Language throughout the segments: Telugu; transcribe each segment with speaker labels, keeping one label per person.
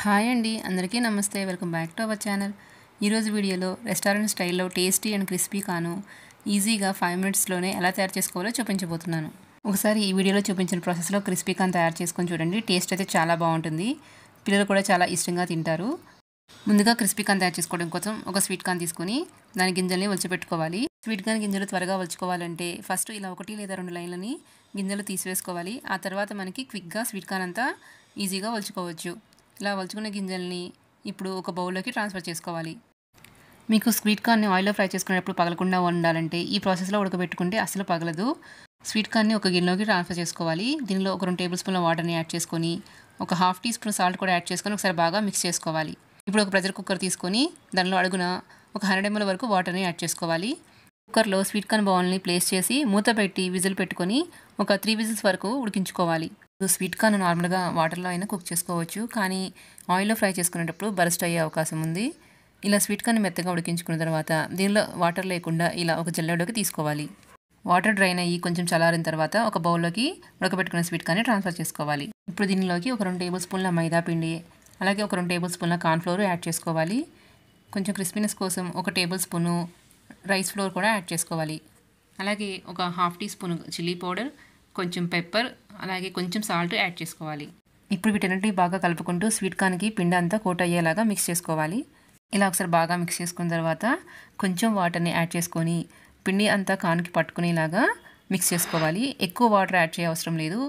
Speaker 1: హాయ్ అండి, అందరికీ నమస్తే. Welcome back to our channel. ఈరోజు వీడియోలో రెస్టారెంట్ స్టైల్లో టేస్టీ అండ్ క్రిస్పీ కాను ఈజీగా 5 మినిట్స్లోనే ఎలా తయారు చేసుకోవాలో చూపించబోతున్నాను. ఒకసారి ఈ వీడియోలో చూపించిన ప్రాసెస్లో క్రిస్పీ కాన్ తయారు చేసుకొని చూడండి. టేస్ట్ అయితే చాలా బాగుంటుంది. పిల్లలు కూడా చాలా ఇష్టంగా తింటారు. ముందుగా క్రిస్పీ కాన్ తయారు చేసుకోవడం కోసం ఒక స్వీట్ కాన్ తీసుకొని దాని గింజల్ని ఒలిచిపెట్టుకోవాలి. స్వీట్ కాన్ గింజలు త్వరగా ఒలుచుకోవాలంటే ఫస్ట్ ఇలా 1 లేదా 2 లైన్లని గింజలు తీసివేసుకోవాలి. ఆ తర్వాత మనకి క్విక్గా స్వీట్ కాన్ అంతా ఈజీగా ఒలుచుకోవచ్చు. ఇలా ఒలుచుకున్న గింజల్ని ఇప్పుడు ఒక బౌల్లోకి ట్రాన్స్ఫర్ చేసుకోవాలి. మీకు స్వీట్ కార్న్ని ఆయిల్లో ఫ్రై చేసుకునేటప్పుడు పగలకుండా ఉండాలంటే ఈ ప్రాసెస్లో ఉడకబెట్టుకుంటే అసలు పగలదు. స్వీట్ కార్న్ని ఒక గిన్నెలోకి ట్రాన్స్ఫర్ చేసుకోవాలి. దీనిలో ఒక 2 టేబుల్ స్పూన్ల వాటర్ని యాడ్ చేసుకొని ఒక 1/2 టీ స్పూన్ సాల్ట్ కూడా యాడ్ చేసుకొని ఒకసారి బాగా మిక్స్ చేసుకోవాలి. ఇప్పుడు ఒక ప్రెషర్ కుక్కర్ తీసుకొని దానిలో అడుగున ఒక 100 ml వరకు వాటర్ని యాడ్ చేసుకోవాలి. కుక్కర్లో స్వీట్ కార్న్ బౌల్ని ప్లేస్ చేసి మూత పెట్టి విజిల్ పెట్టుకొని ఒక 3 విజిల్స్ వరకు ఉడికించుకోవాలి. స్వీట్ కార్న్ నార్మల్గా వాటర్లో అయినా కుక్ చేసుకోవచ్చు, కానీ ఆయిల్లో ఫ్రై చేసుకునేటప్పుడు బరస్ట్ అయ్యే అవకాశం ఉంది. ఇలా స్వీట్ కార్న్ మెత్తగా ఉడికించుకున్న తర్వాత దీనిలో వాటర్ లేకుండా ఇలా ఒక జల్లెడలోకి తీసుకోవాలి. వాటర్ డ్రైన్ అయ్యి కొంచెం చల్లారిన తర్వాత ఒక బౌల్లోకి ఉడకబెట్టుకున్న స్వీట్ కార్న్ని ట్రాన్స్ఫర్ చేసుకోవాలి. ఇప్పుడు దీనిలోకి ఒక 2 టేబుల్ స్పూన్ల మైదా పిండి అలాగే ఒక 2 టేబుల్ స్పూన్ల కార్న్ ఫ్లోర్ యాడ్ చేసుకోవాలి. కొంచెం క్రిస్పీనెస్ కోసం ఒక టేబుల్ స్పూను రైస్ ఫ్లోర్ కూడా యాడ్ చేసుకోవాలి. అలాగే ఒక 1/2 టీ స్పూన్ చిల్లీ పౌడర్, కొంచెం పెప్పర్, అలాగే కొంచెం సాల్ట్ యాడ్ చేసుకోవాలి. ఇప్పుడు వీటన్నిటిని బాగా కలుపుకుంటూ స్వీట్ కార్న్కి పిండి అంతా కోట్ అయ్యేలాగా మిక్స్ చేసుకోవాలి. ఇలా ఒకసారి బాగా మిక్స్ చేసుకున్న తర్వాత కొంచెం వాటర్ని యాడ్ చేసుకొని పిండి అంతా కార్న్కి పట్టుకునేలాగా మిక్స్ చేసుకోవాలి. ఎక్కువ వాటర్ యాడ్ చేయ అవసరం లేదు.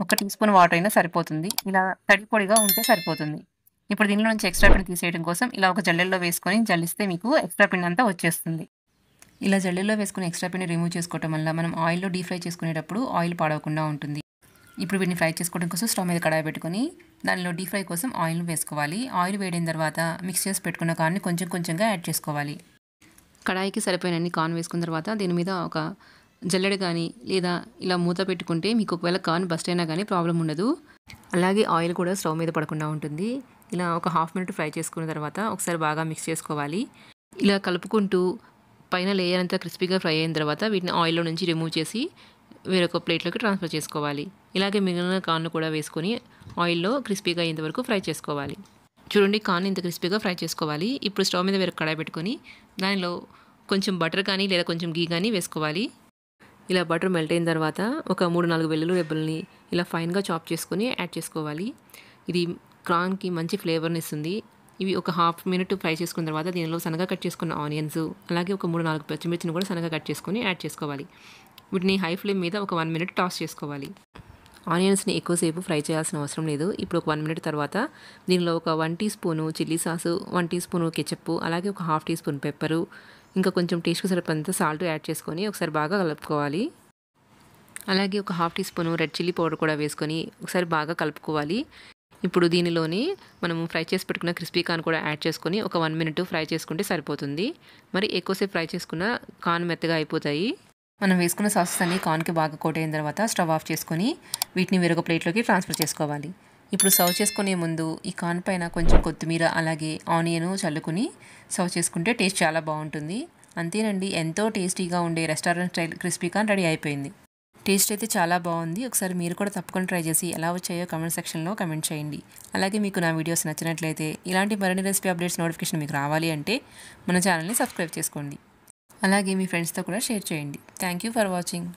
Speaker 1: 1 టీ స్పూన్ వాటర్ అయినా సరిపోతుంది. ఇలా తడి పొడిగా ఉంటే సరిపోతుంది. ఇప్పుడు దీనిలో నుంచి ఎక్స్ట్రా పిండి తీసేయడం కోసం ఇలా ఒక జల్లెల్లో వేసుకొని జల్లిస్తే మీకు ఎక్స్ట్రా పిండి అంతా వచ్చేస్తుంది. ఇలా జల్లెల్లో వేసుకుని ఎక్స్ట్రా పిండి రిమూవ్ చేసుకోవడం వల్ల మనం ఆయిల్లో డీప్ ఫ్రై చేసుకునేటప్పుడు ఆయిల్ పాడవకుండా ఉంటుంది. ఇప్పుడు వీటిని ఫ్రై చేసుకోవడం కోసం స్టవ్ మీద కడాయి పెట్టుకొని దానిలో డీప్ ఫ్రై కోసం ఆయిల్ వేసుకోవాలి. ఆయిల్ వేడిన తర్వాత మిక్స్ చేసి పెట్టుకున్న కార్న్ని కొంచెం కొంచెంగా యాడ్ చేసుకోవాలి. కడాయికి సరిపోయినన్ని కార్న్ వేసుకున్న తర్వాత దీని మీద ఒక జల్లెడ కానీ లేదా ఇలా మూత పెట్టుకుంటే మీకు ఒకవేళ కార్న్ బస్ట్ అయినా కానీ ప్రాబ్లం ఉండదు. అలాగే ఆయిల్ కూడా స్టవ్ మీద పడకుండా ఉంటుంది. ఇలా ఒక 1/2 మినిట్ ఫ్రై చేసుకున్న తర్వాత ఒకసారి బాగా మిక్స్ చేసుకోవాలి. ఇలా కలుపుకుంటూ పైన లేయర్ అంతా క్రిస్పీగా ఫ్రై అయిన తర్వాత వీటిని ఆయిల్లో నుంచి రిమూవ్ చేసి వేరొక ప్లేట్లోకి ట్రాన్స్ఫర్ చేసుకోవాలి. ఇలాగే మిగిలిన కార్న్ కూడా వేసుకొని ఆయిల్లో క్రిస్పీగా అయ్యేంత వరకు ఫ్రై చేసుకోవాలి. చూడండి, కార్న్ ఇంత క్రిస్పీగా ఫ్రై చేసుకోవాలి. ఇప్పుడు స్టవ్ మీద వేరొక కడాయి పెట్టుకొని దానిలో కొంచెం బటర్ కానీ లేదా కొంచెం గీ కానీ వేసుకోవాలి. ఇలా బటర్ మెల్ట్ అయిన తర్వాత ఒక 3-4 వెల్లుల్లి రెబ్బల్ని ఇలా ఫైన్గా చాప్ చేసుకొని యాడ్ చేసుకోవాలి. ఇది కార్న్కి మంచి ఫ్లేవర్ని ఇస్తుంది. ఇవి ఒక 1/2 మినిట్ ఫ్రై చేసుకున్న తర్వాత దీనిలో సన్నగా కట్ చేసుకున్న ఆనియన్స్ అలాగే ఒక 3-4 పచ్చిమిర్చిని కూడా సన్నగా కట్ చేసుకొని యాడ్ చేసుకోవాలి. వీటిని హై ఫ్లేమ్ మీద ఒక 1 మినిట్ టాస్ చేసుకోవాలి. ఆనియన్స్ని ఎక్కువసేపు ఫ్రై చేయాల్సిన అవసరం లేదు. ఇప్పుడు ఒక 1 మినిట్ తర్వాత దీనిలో ఒక 1 teaspoon chilli sauce, 1 teaspoon ketchup, అలాగే ఒక 1/2 టీ స్పూన్ పెప్పరు, ఇంకా కొంచెం టేస్ట్కి సరిపడంత సాల్ట్ యాడ్ చేసుకొని ఒకసారి బాగా కలుపుకోవాలి. అలాగే ఒక 1/2 teaspoon red chilli powder కూడా వేసుకొని ఒకసారి బాగా కలుపుకోవాలి. ఇప్పుడు దీనిలోని మనం ఫ్రై చేసి పెట్టుకున్న క్రిస్పీ కార్న్ కూడా యాడ్ చేసుకొని ఒక 1 మినిట్ ఫ్రై చేసుకుంటే సరిపోతుంది. మరి ఎక్కువసేపు ఫ్రై చేసుకున్న కార్న్ మెత్తగా అయిపోతాయి. మనం వేసుకున్న సాసెస్ అన్ని కార్న్కి బాగా కోట్ అయిన తర్వాత స్టవ్ ఆఫ్ చేసుకొని వీటిని వేరొక ప్లేట్లోకి ట్రాన్స్ఫర్ చేసుకోవాలి. ఇప్పుడు సర్వ్ చేసుకునే ముందు ఈ కార్న్ పైన కొంచెం కొత్తిమీర అలాగే ఆనియన్ చల్లుకుని సర్వ్ చేసుకుంటే టేస్ట్ చాలా బాగుంటుంది. అంతేనండి, ఎంతో టేస్టీగా ఉండే restaurant style crispy corn ready అయిపోయింది. టేస్ట్ అయితే చాలా బాగుంది. ఒకసారి మీరు కూడా తప్పకుండా ట్రై చేసి ఎలా వచ్చాయో కామెంట్ సెక్షన్లో కామెంట్ చేయండి. అలాగే మీకు నా వీడియోస్ నచ్చినట్లయితే ఇలాంటి మరిన్ని రెసిపీ అప్డేట్స్ నోటిఫికేషన్ మీకు రావాలి అంటే మన ఛానల్ని సబ్స్క్రైబ్ చేసుకోండి. అలాగే మీ ఫ్రెండ్స్తో కూడా షేర్ చేయండి. Thank you for watching.